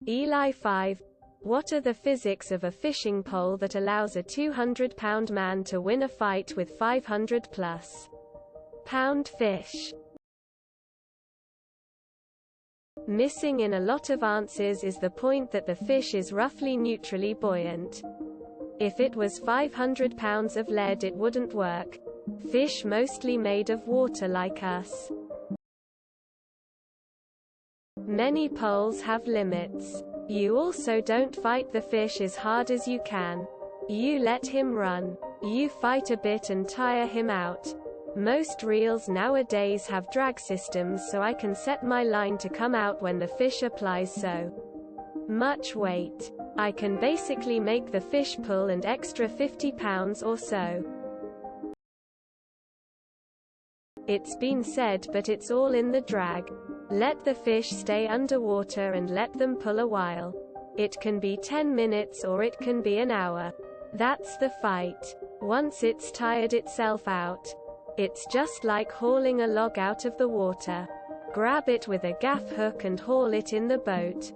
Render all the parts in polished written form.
ELI5. What are the physics of a fishing pole that allows a 200-pound man to win a fight with 500-plus pound fish? Missing in a lot of answers is the point that the fish is roughly neutrally buoyant. If it was 500 pounds of lead, it wouldn't work. Fish mostly made of water like us. Many poles have limits. You also don't fight the fish as hard as you can. You let him run. You fight a bit and tire him out. Most reels nowadays have drag systems, so I can set my line to come out when the fish applies so much weight. I can basically make the fish pull an extra 50 pounds or so. It's been said, but it's all in the drag. Let the fish stay underwater and let them pull a while. It can be 10 minutes or it can be an hour. That's the fight. Once it's tired itself out, it's just like hauling a log out of the water. Grab it with a gaff hook and haul it in the boat.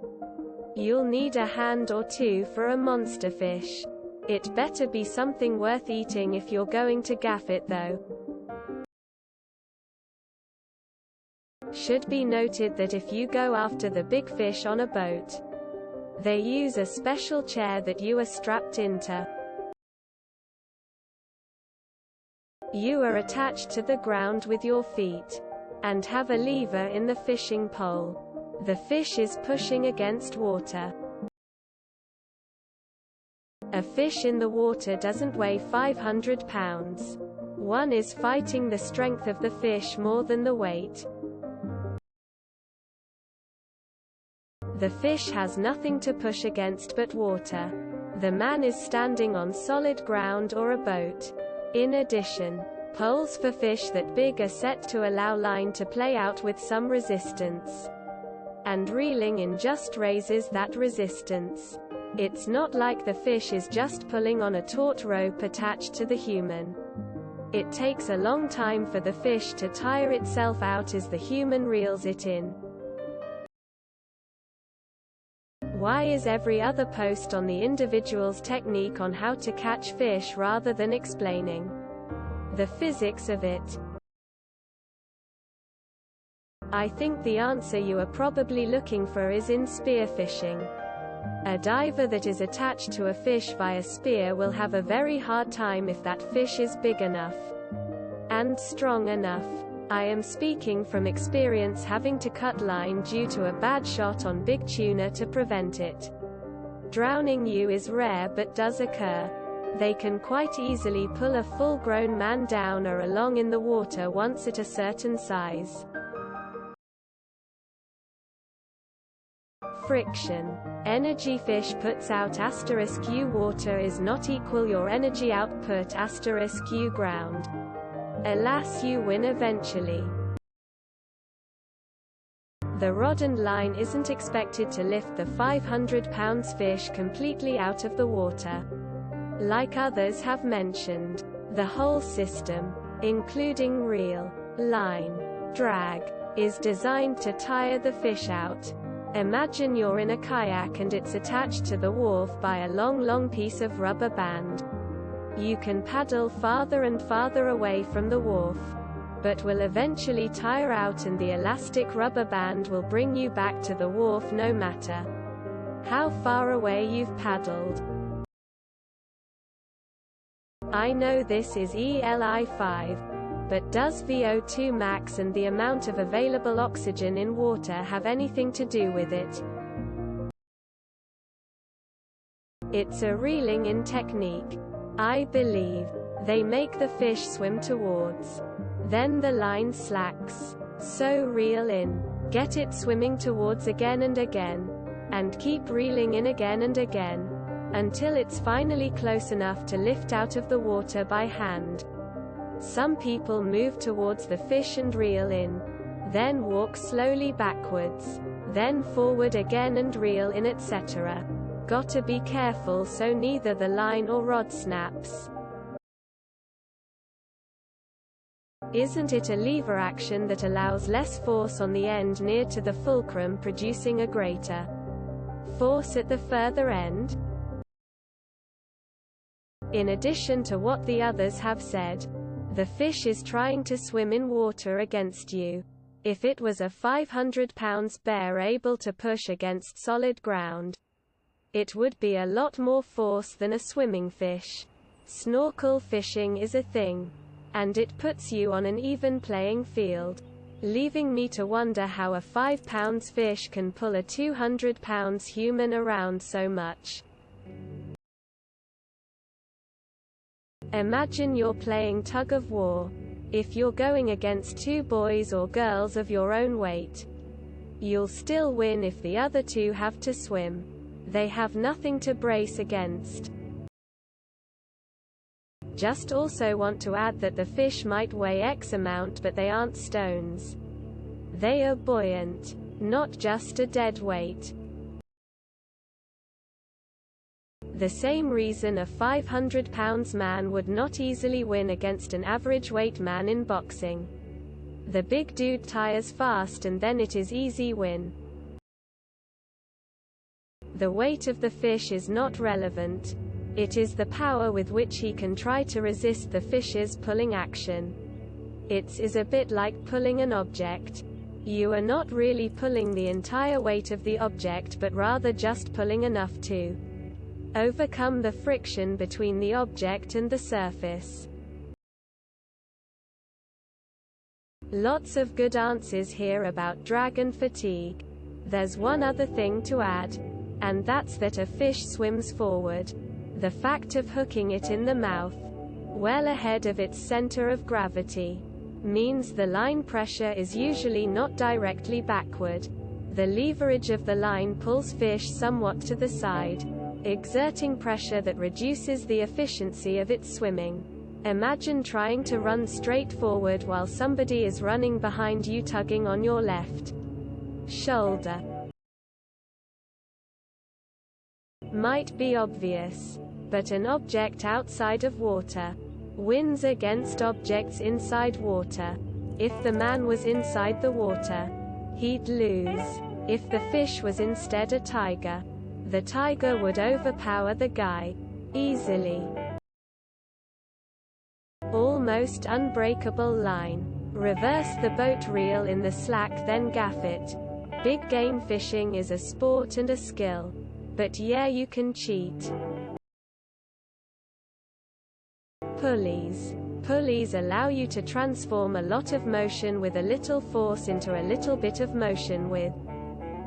You'll need a hand or two for a monster fish. It better be something worth eating if you're going to gaff it though. Should be noted that if you go after the big fish on a boat, they use a special chair that you are strapped into. You are attached to the ground with your feet, and have a lever in the fishing pole. The fish is pushing against water. A fish in the water doesn't weigh 500 pounds. One is fighting the strength of the fish more than the weight. The fish has nothing to push against but water. The man is standing on solid ground or a boat. In addition, poles for fish that big are set to allow line to play out with some resistance. And reeling in just raises that resistance. It's not like the fish is just pulling on a taut rope attached to the human. It takes a long time for the fish to tire itself out as the human reels it in. Why is every other post on the individual's technique on how to catch fish rather than explaining the physics of it? I think the answer you are probably looking for is in spearfishing. A diver that is attached to a fish via spear will have a very hard time if that fish is big enough and strong enough. I am speaking from experience, having to cut line due to a bad shot on big tuna to prevent it drowning you is rare but does occur. They can quite easily pull a full-grown man down or along in the water once at a certain size. Friction. Energy fish puts out *U water is not equal your energy output *U ground. Alas, you win eventually. The rod and line isn't expected to lift the 500 pounds fish completely out of the water. Like others have mentioned, the whole system, including reel, line, drag, is designed to tire the fish out. Imagine you're in a kayak and it's attached to the wharf by a long piece of rubber band. You can paddle farther and farther away from the wharf, but will eventually tire out and the elastic rubber band will bring you back to the wharf no matter how far away you've paddled. I know this is ELI5, but does VO2 max and the amount of available oxygen in water have anything to do with it? It's a reeling in technique. I believe. They make the fish swim towards. Then the line slacks. So reel in. Get it swimming towards again and again. And keep reeling in again and again. Until it's finally close enough to lift out of the water by hand. Some people move towards the fish and reel in. Then walk slowly backwards. Then forward again and reel in, etc. Gotta be careful so neither the line or rod snaps. Isn't it a lever action that allows less force on the end near to the fulcrum, producing a greater force at the further end? In addition to what the others have said, the fish is trying to swim in water against you. If it was a 500-pound bear able to push against solid ground, it would be a lot more force than a swimming fish. Snorkel fishing is a thing, and it puts you on an even playing field, leaving me to wonder how a 5-pound fish can pull a 200-pound human around so much. Imagine you're playing tug of war. If you're going against two boys or girls of your own weight, you'll still win if the other two have to swim. They have nothing to brace against. Just also want to add that the fish might weigh X amount, but they aren't stones. They are buoyant, not just a dead weight. The same reason a 500-pound man would not easily win against an average weight man in boxing. The big dude tires fast and then it is easy win. The weight of the fish is not relevant. It is the power with which he can try to resist the fish's pulling action. It is a bit like pulling an object. You are not really pulling the entire weight of the object but rather just pulling enough to overcome the friction between the object and the surface. Lots of good answers here about drag and fatigue. There's one other thing to add, and that's that a fish swims forward. The fact of hooking it in the mouth, well ahead of its center of gravity, means the line pressure is usually not directly backward. The leverage of the line pulls fish somewhat to the side, exerting pressure that reduces the efficiency of its swimming. Imagine trying to run straight forward while somebody is running behind you tugging on your left shoulder. Might be obvious, but an object outside of water wins against objects inside water. If the man was inside the water, he'd lose. If the fish was instead a tiger, the tiger would overpower the guy easily. Almost unbreakable line. Reverse the boat reel in the slack, then gaff it. Big game fishing is a sport and a skill. But yeah, you can cheat. Pulleys. Pulleys allow you to transform a lot of motion with a little force into a little bit of motion with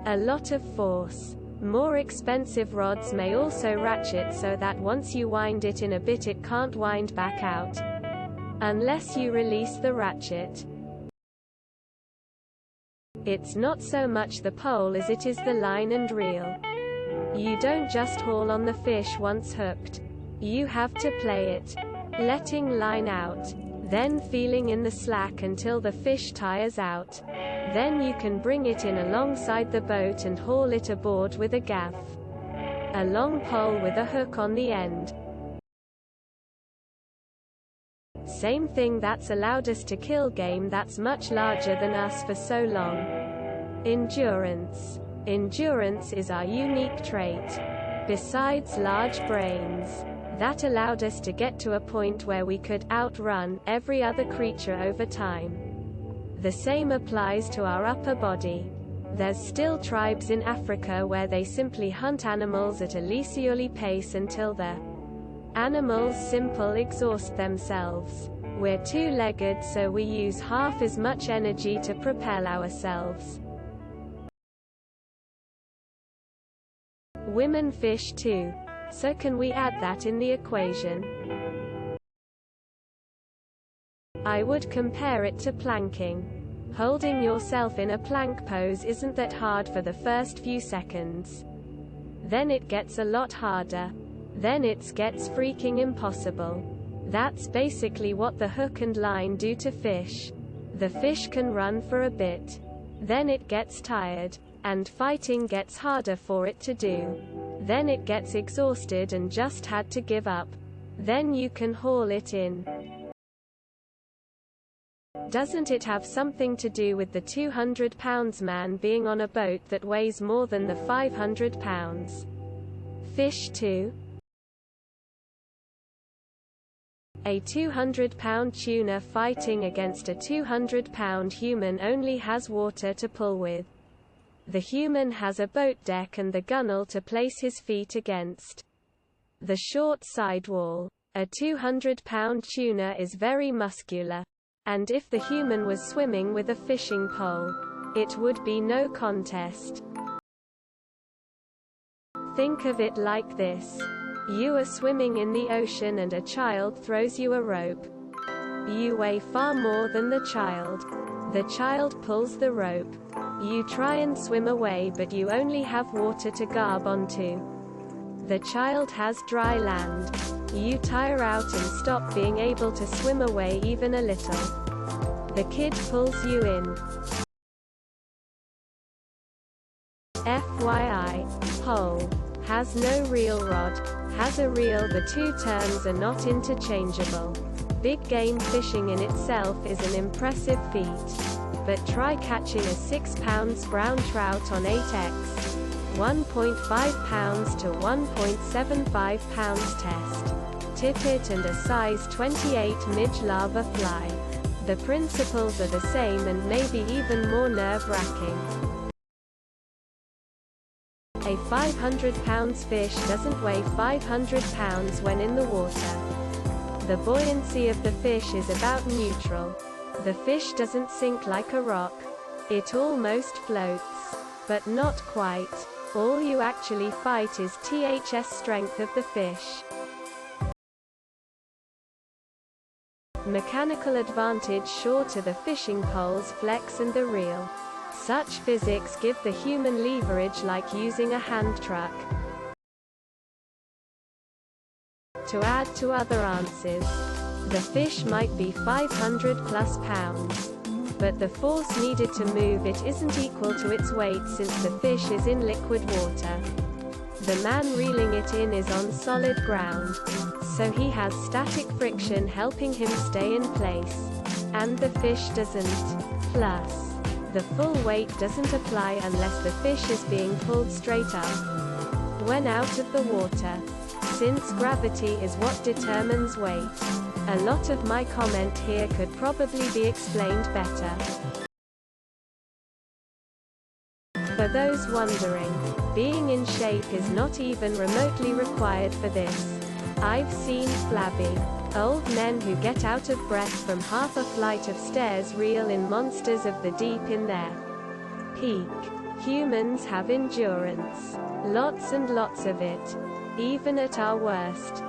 a lot of force. More expensive rods may also ratchet so that once you wind it in a bit it can't wind back out, unless you release the ratchet. It's not so much the pole as it is the line and reel. You don't just haul on the fish once hooked. You have to play it, letting line out, then feeling in the slack until the fish tires out. Then you can bring it in alongside the boat and haul it aboard with a gaff, a long pole with a hook on the end. Same thing that's allowed us to kill game that's much larger than us for so long. Endurance. Endurance is our unique trait. Besides large brains, that allowed us to get to a point where we could outrun every other creature over time. The same applies to our upper body. There's still tribes in Africa where they simply hunt animals at a leisurely pace until the animals exhaust themselves. We're two-legged, so we use half as much energy to propel ourselves. Women fish too. So can we add that in the equation? I would compare it to planking. Holding yourself in a plank pose isn't that hard for the first few seconds. Then it gets a lot harder. Then it gets freaking impossible. That's basically what the hook and line do to fish. The fish can run for a bit. Then it gets tired. And fighting gets harder for it to do. Then it gets exhausted and just had to give up. Then you can haul it in. Doesn't it have something to do with the 200 pounds man being on a boat that weighs more than the 500 pounds fish too? A 200-pound tuna fighting against a 200-pound human only has water to pull with. The human has a boat deck and the gunwale to place his feet against. The short sidewall. A 200-pound tuna is very muscular. And if the human was swimming with a fishing pole, it would be no contest. Think of it like this. You are swimming in the ocean and a child throws you a rope. You weigh far more than the child. The child pulls the rope. You try and swim away but you only have water to grab onto. The child has dry land. You tire out and stop being able to swim away even a little. The kid pulls you in. FYI. Pole. Has no reel rod. Has a reel. The two terms are not interchangeable. Big game fishing in itself is an impressive feat. But try catching a 6 pounds brown trout on 8x. 1.5 pounds to 1.75 pounds test. Tippet and a size 28 midge lava fly. The principles are the same and maybe even more nerve-wracking. A 500 pounds fish doesn't weigh 500 pounds when in the water. The buoyancy of the fish is about neutral. The fish doesn't sink like a rock. It almost floats. But not quite. All you actually fight is THS strength of the fish. Mechanical advantage sure to the fishing pole's flex and the reel. Such physics give the human leverage like using a hand truck. To add to other answers, the fish might be 500 plus pounds. But the force needed to move it isn't equal to its weight since the fish is in liquid water. The man reeling it in is on solid ground. So he has static friction helping him stay in place. And the fish doesn't. Plus, the full weight doesn't apply unless the fish is being pulled straight up when out of the water. Since gravity is what determines weight. A lot of my comment here could probably be explained better. For those wondering, being in shape is not even remotely required for this. I've seen flabby, old men who get out of breath from half a flight of stairs reel in monsters of the deep in their peak. Humans have endurance. Lots and lots of it. Even at our worst.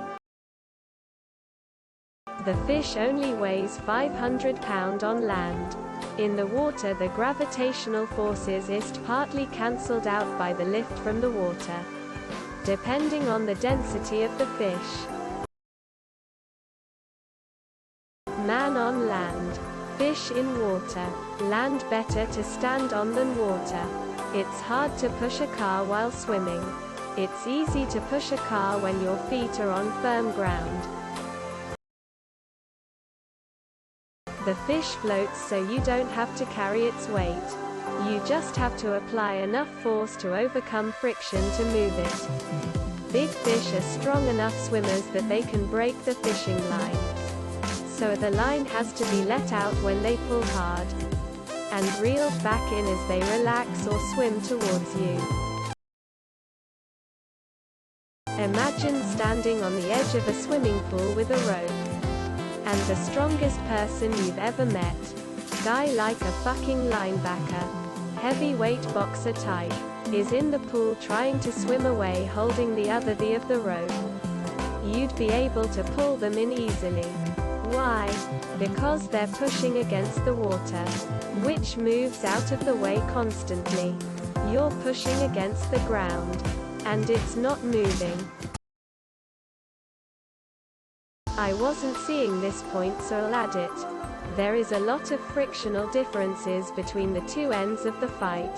The fish only weighs 500 pounds on land. In the water the gravitational forces is partly cancelled out by the lift from the water. Depending on the density of the fish. Man on land. Fish in water. Land better to stand on than water. It's hard to push a car while swimming. It's easy to push a car when your feet are on firm ground. The fish floats so you don't have to carry its weight. You just have to apply enough force to overcome friction to move it. Big fish are strong enough swimmers that they can break the fishing line. So the line has to be let out when they pull hard. And reeled back in as they relax or swim towards you. Imagine standing on the edge of a swimming pool with a rope. And the strongest person you've ever met. Guy like a fucking linebacker. Heavyweight boxer type. Is in the pool trying to swim away holding the other end of the rope. You'd be able to pull them in easily. Why? Because they're pushing against the water. Which moves out of the way constantly. You're pushing against the ground. And it's not moving. I wasn't seeing this point so I'll add it. There is a lot of frictional differences between the two ends of the fight.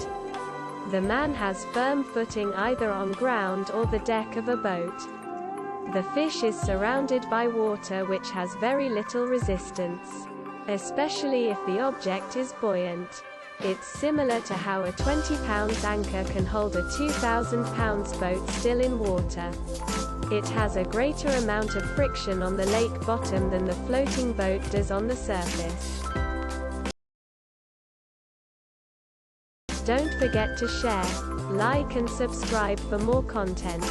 The man has firm footing either on ground or the deck of a boat. The fish is surrounded by water which has very little resistance. especially if the object is buoyant. It's similar to how a 20-pound anchor can hold a 2,000-pound boat still in water. It has a greater amount of friction on the lake bottom than the floating boat does on the surface. Don't forget to share, like and subscribe for more content.